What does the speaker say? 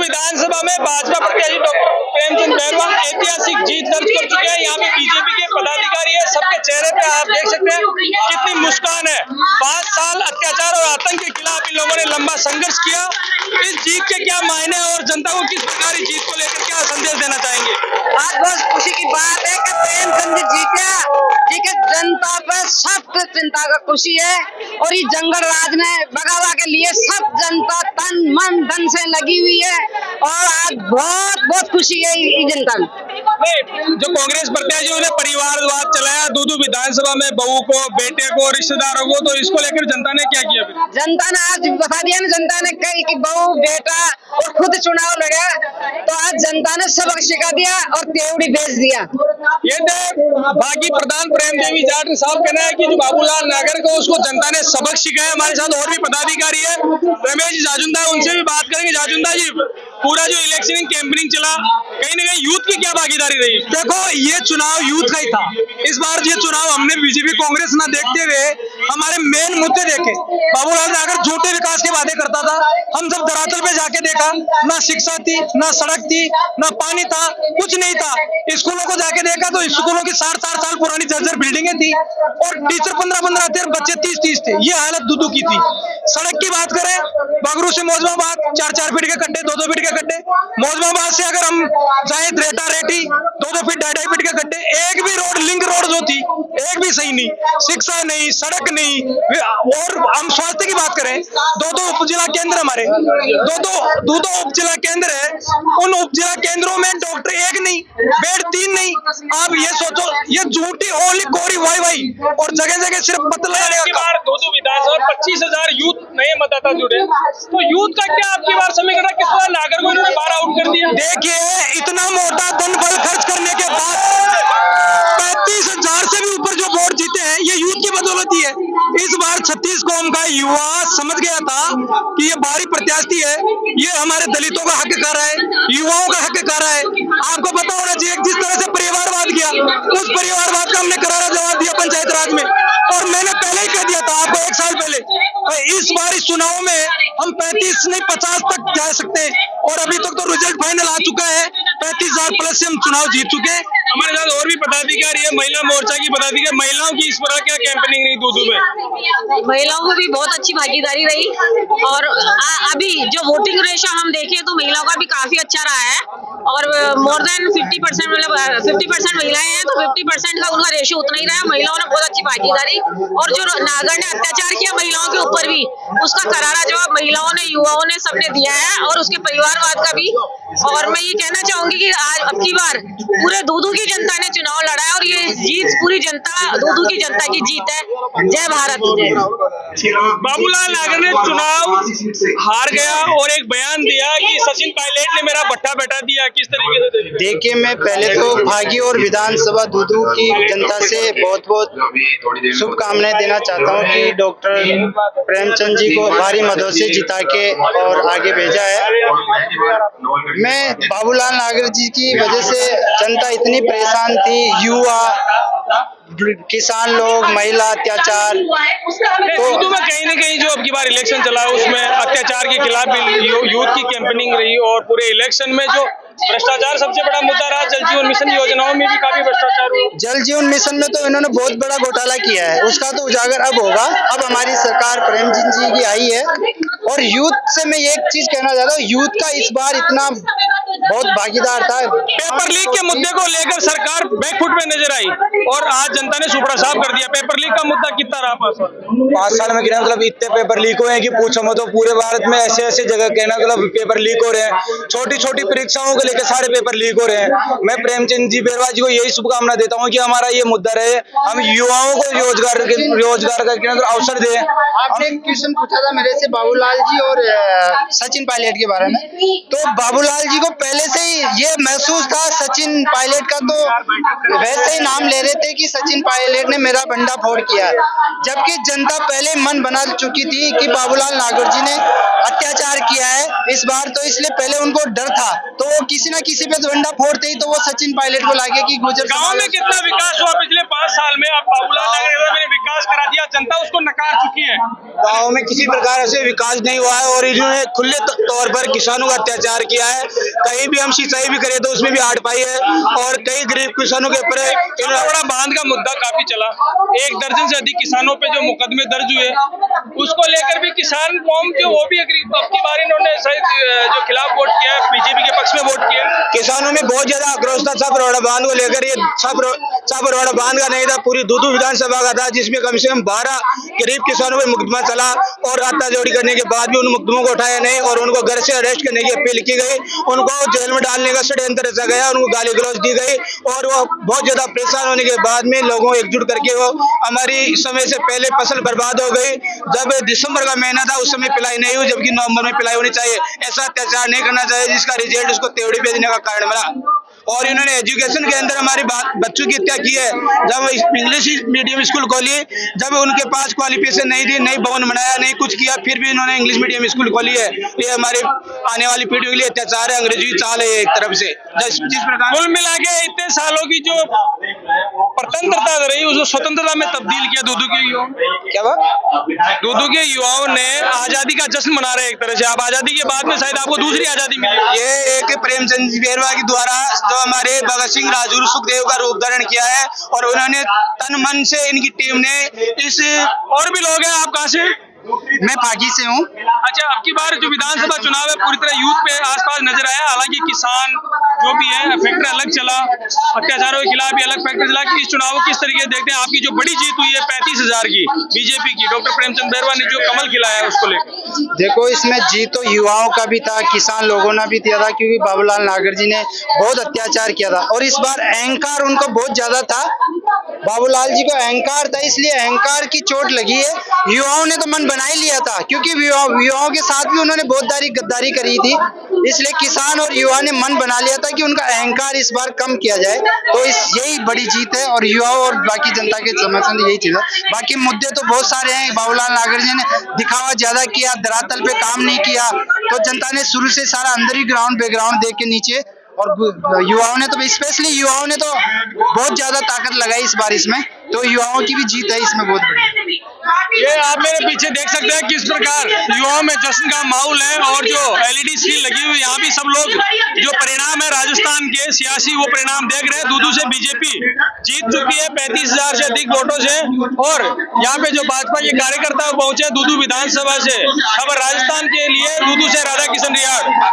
विधानसभा में भाजपा प्रत्याशी डॉक्टर प्रेमचंद बैरवा ऐतिहासिक जीत दर्ज कर चुके हैं। यहाँ पे बीजेपी के पदाधिकारी है, सबके चेहरे पे आप देख सकते हैं कितनी मुस्कान है। 5 साल अत्याचार और आतंक के खिलाफ इन लोगों ने लंबा संघर्ष किया। इस जीत के क्या मायने और जनता को किस प्रकार इस जीत को लेकर क्या संदेश देना चाहेंगे? आज बहुत खुशी की बात है कि प्रेमचंद जीता, जी के जनता पर सब चिंता का खुशी है। और ये जंगल राज में बगावा के लिए सब जनता तन मन धन से लगी हुई है और आज बहुत बहुत खुशी है ये जनता में। जो कांग्रेस प्रत्याशियों ने परिवारवाद चलाया दूदू विधानसभा में, बहू को, बेटे को, रिश्तेदारों को, तो इसको लेकर जनता ने क्या किया? जनता ने आज बता दिया ना, जनता ने कही कि बहू बेटा और खुद चुनाव लड़ा, तो आज जनता ने सबक सिखा दिया और तेवड़ी भेज दिया। ये बागी प्रधान प्रेम देवी जाट साहब कहना है कि जो बाबूलाल नागर को उसको जनता ने सबक सिखाया। हमारे साथ और भी पदाधिकारी है, रमेश जाजुंदा, उनसे भी बात करेंगे। जाजुंदा जी, पूरा जो इलेक्शन कैंपेनिंग चला, कहीं ना कहीं यूथ की क्या भागीदारी रही? देखो, ये चुनाव यूथ का ही था। इस बार ये चुनाव हमने बीजेपी कांग्रेस ना देखते हुए हमारे मेन मुद्दे देखे। बाबूलाल नागर झूठे विकास के वादे करता था, हम जब धरातल पे जाके देखा, ना शिक्षा थी, ना सड़क थी, ना पानी था, कुछ नहीं था। स्कूलों को जाके देखा तो स्कूलों की 4 साल पुरानी जर्जर बिल्डिंगें थी और टीचर 15 थे, बच्चे 30 थे। ये हालत दूदू की थी। सड़क की बात करें, बगरू से मौजमाबाद 4 फीट के गड्ढे, 2 फीट के गड्ढे। मौजमाबाद से अगर हम जाए रेटा रेटी 2 फीट 2.5 फीट के गड्ढे। एक भी रोड, लिंक रोड जो थी, एक भी सही नहीं, शिक्षा नहीं, सड़क नहीं। और हम स्वास्थ्य की बात करें, 2 उप जिला केंद्र हमारे, 2 उप जिला केंद्र है। उन उप जिला केंद्रों में डॉक्टर 1 नहीं, बेड 3 नहीं। आप ये सोचो, ये झूठी ओली कोरी वाई और जगह जगह सिर्फ पता लगाने का। दूदू विधानसभा 25,000 यूथ नए मतदाता जुड़े, तो यूथ का क्या आपकी बार समीकरण किस बार नागर को इन्होंने 12 आउट कर दिया? देखिए, इतना मोटा धन बल खर्च करने के बाद 35,000 से भी ऊपर जो वोट जीते हैं, ये यूथ की बदौलत ही है। इस बार 36 कौम का युवा समझ गया था कि ये बाहरी प्रत्याशी है, ये हमारे दलितों का हक कर रहा है, युवाओं का हक कर रहा है। आपको पता होना चाहिए, जिस तरह से परिवारवाद किया, उस परिवारवाद का हमने करारा जवाब दिया पंचायत राज में। और मैंने पहले ही कह दिया था आपको 1 साल पहले, इस बार इस चुनाव में हम 35 नहीं 50 तक जा सकते हैं। और अभी तक तो रिजल्ट फाइनल आ चुका है, 35,000 प्लस से हम चुनाव जीत चुके हैं। हमारे साथ और भी पदाधिकारी है, महिला मोर्चा की पदाधिकारी। महिलाओं की इस बार क्या कैंपेनिंग रही दूदू में? महिलाओं को भी बहुत अच्छी भागीदारी रही और अभी जो वोटिंग रेशियो हम देखें तो महिलाओं का भी काफी अच्छा रहा है। और मोर देन 50%, मतलब 50% महिलाएं हैं, तो 50% का उनका रेशियो उतना ही रहा है। महिलाओं ने बहुत अच्छी भागीदारी, और जो नागर ने अत्याचार किया महिलाओं के ऊपर भी, उसका करारा जवाब महिलाओं ने, युवाओं ने, सबने दिया है, और उसके परिवारवाद का भी। और मैं ये कहना चाहूंगी कि आज अब की बार पूरे दूदू की जनता ने चुनाव लड़ा है और ये जीत पूरी जनता, दूदू की जनता की जीत है। जय भारत। बाबूलाल नागर ने चुनाव हार गया और एक बयान दिया कि सचिन पायलट ने मेरा भट्टा बैठा दिया। किस तरीके से देखिए, मैं पहले तो भागी और विधानसभा दूदू की जनता से बहुत बहुत शुभकामनाएं देना चाहता हूं कि डॉक्टर प्रेमचंद जी को भारी मतों से जिता के और आगे भेजा है। मैं बाबूलाल नागर जी की वजह से जनता इतनी परेशान थी, युवा, किसान लोग, महिला अत्याचार। तो में कहीं न कहीं जो अब की बार इलेक्शन चला उसमें अत्याचार के खिलाफ भी यूथ की कैंपेनिंग रही और पूरे इलेक्शन में जो भ्रष्टाचार सबसे बड़ा मुद्दा रहा। जल जीवन मिशन योजनाओं में भी काफी भ्रष्टाचार हुआ। जल जीवन मिशन में तो इन्होंने बहुत बड़ा घोटाला किया है, उसका तो उजागर अब होगा। अब हमारी सरकार प्रेमचंद जी की आई है और यूथ से मैं एक चीज कहना चाहता हूँ, यूथ का इस बार इतना बहुत भागीदार था। पेपर लीक के मुद्दे को लेकर सरकार बैकफुट पे नजर आई और आज जनता ने सुपड़ा साफ कर दिया। पेपर लीक का मुद्दा कितना रहा 5 साल में गिना, मतलब इतने पेपर लीक हुए हैं कि पूछो मत। तो पूरे भारत में ऐसे ऐसे जगह कहना, मतलब पेपर लीक हो रहे हैं। छोटी छोटी परीक्षाओं को लेकर सारे पेपर लीक हो रहे हैं। मैं प्रेमचंद जी बैरवा जी को यही शुभकामना देता हूँ कि हमारा ये मुद्दा रहे, हम युवाओं को रोजगार का अवसर दें। आपने एक क्वेश्चन पूछा था मेरे से बाबूलाल जी और सचिन पायलट के बारे में, तो बाबूलाल जी को पहले से ही ये महसूस था। सचिन पायलट का तो वैसे ही नाम ले रहे थे कि सचिन पायलट ने मेरा बंडा फोड़ किया, जबकि जनता पहले मन बना चुकी थी कि बाबूलाल नागर जी ने अत्याचार किया है इस बार, तो इसलिए पहले उनको डर था। तो वो किसी न किसी पे तो बंडा फोड़ते ही तो वो सचिन पायलट को लागे कि गुजर। गाँव में कितना विकास हुआ पिछले 5 साल में अब बाबूलाल नागर ने विकास करा दिया, जनता उसको नकार चुकी है। गाँव में किसी प्रकार से विकास नहीं हुआ है और इन्होंने खुले तौर पर किसानों का अत्याचार किया है। कहीं भी हम सिंचाई भी करें तो उसमें भी हाथ पाई है और कई गरीब किसानों के ऊपर बड़ा बांध का मुद्दा काफी चला, 1 दर्जन से अधिक किसानों पे जो मुकदमे दर्ज हुए, उसको लेकर भी किसान कौम जो वो भी अब की बार इन्होंने जो खिलाफ वोट किया है, बीजेपी के पक्ष में वोट किया। किसानों में बहुत ज्यादा आक्रोश था सब रोड़ा बांध को लेकर। ये सब रोड़ा बांध का नहीं था, पूरी दूधू विधानसभा का था, जिसमें कम से कम 12 गरीब किसानों पर मुकदमा चला और हत्याजोड़ी करने के बाद भी उन मुकदमों को उठाया नहीं और उनको घर से अरेस्ट करने की अपील की गई। उनको जेल में डालने का षड्यंत्र रचा गया, उनको गाली गलौज दी गई और वो बहुत ज्यादा परेशान होने के बाद में लोगों एकजुट करके वो हमारी समय से पहले फसल बर्बाद हो गई। जब दिसंबर का महीना था उस समय पिलाई नहीं हुई, जबकि नवंबर में पिलाई होनी चाहिए। ऐसा अत्याचार नहीं करना चाहिए जिसका रिजल्ट उसको तेवड़ी भेजने का कारण बना। और इन्होंने एजुकेशन के अंदर हमारे बच्चों की हत्या की है। जब इंग्लिश मीडियम स्कूल खोली, जब उनके पास क्वालिफिकेशन नहीं थी, नहीं भवन बनाया, नहीं कुछ किया, फिर भी इन्होंने इंग्लिश मीडियम स्कूल खोली है। ये हमारे आने वाली पीढ़ी के लिए अत्याचार है, अंग्रेजी चाल है एक तरफ से। जिस प्रकार कुल मिला के इतने सालों की जो स्वतंत्रता रही, उसको स्वतंत्रता में तब्दील किया दूधू के युवाओं। क्या बात? दूधू के युवाओं ने आजादी का जश्न मना रहे एक तरह से। अब आजादी के बाद में शायद आपको दूसरी आजादी मिली। ये एक प्रेमचंद बैरवा के द्वारा जो हमारे भगत सिंह, राजगुरु, सुखदेव का रूप धारण किया है और उन्होंने तन मन से इनकी टीम ने इस। और भी लोग हैं, आप कहाँ से? मैं पागी से हूँ। अच्छा, अब की बार जो विधानसभा चुनाव है पूरी तरह यूथ पे आसपास नजर आया। हालांकि किसान जो भी है फैक्टर अलग चला, अत्याचारों के खिलाफ भी अलग फैक्टर चला। कि इस चुनाव को किस तरीके से देखते हैं? आपकी जो बड़ी जीत हुई है 35,000 की बीजेपी की, डॉक्टर प्रेमचंद बैरवा ने जो कमल खिलाया है उसको लेकर। देखो, इसमें जीत तो युवाओं का भी था, किसान लोगों ने भी दिया था, क्योंकि बाबूलाल नागर जी ने बहुत अत्याचार किया था और इस बार अहंकार उनको बहुत ज्यादा था। बाबूलाल जी को अहंकार था, इसलिए अहंकार की चोट लगी है। युवाओं ने तो मन बना ही लिया था, क्योंकि युवाओं के साथ भी उन्होंने बहुत गद्दारी करी थी, इसलिए किसान और युवा ने मन बना लिया था कि उनका अहंकार इस बार कम किया जाए। तो यही बड़ी जीत है और युवाओं और बाकी जनता के समर्थन यही चीज है। बाकी मुद्दे तो बहुत सारे हैं। बाबूलाल नागर जी ने दिखावा ज्यादा किया, धरातल पे काम नहीं किया, तो जनता ने शुरू से सारा अंदर ही बैकग्राउंड देख के नीचे, और युवाओं ने तो स्पेशली युवाओं ने तो बहुत ज्यादा ताकत लगाई इस बार इसमें, तो युवाओं की भी जीत है इसमें बहुत बड़ी। ये आप मेरे पीछे देख सकते हैं किस प्रकार युवाओं में जश्न का माहौल है और जो LED स्क्रीन लगी हुई, यहाँ भी सब लोग जो परिणाम है राजस्थान के सियासी वो परिणाम देख रहे हैं। दूधू से बीजेपी जीत चुकी है 35,000 से अधिक वोटों से और यहाँ पे जो भाजपा के कार्यकर्ता पहुंचे दूधू विधानसभा से। खबर राजस्थान के लिए दूधू से राधा किशन रियाड़।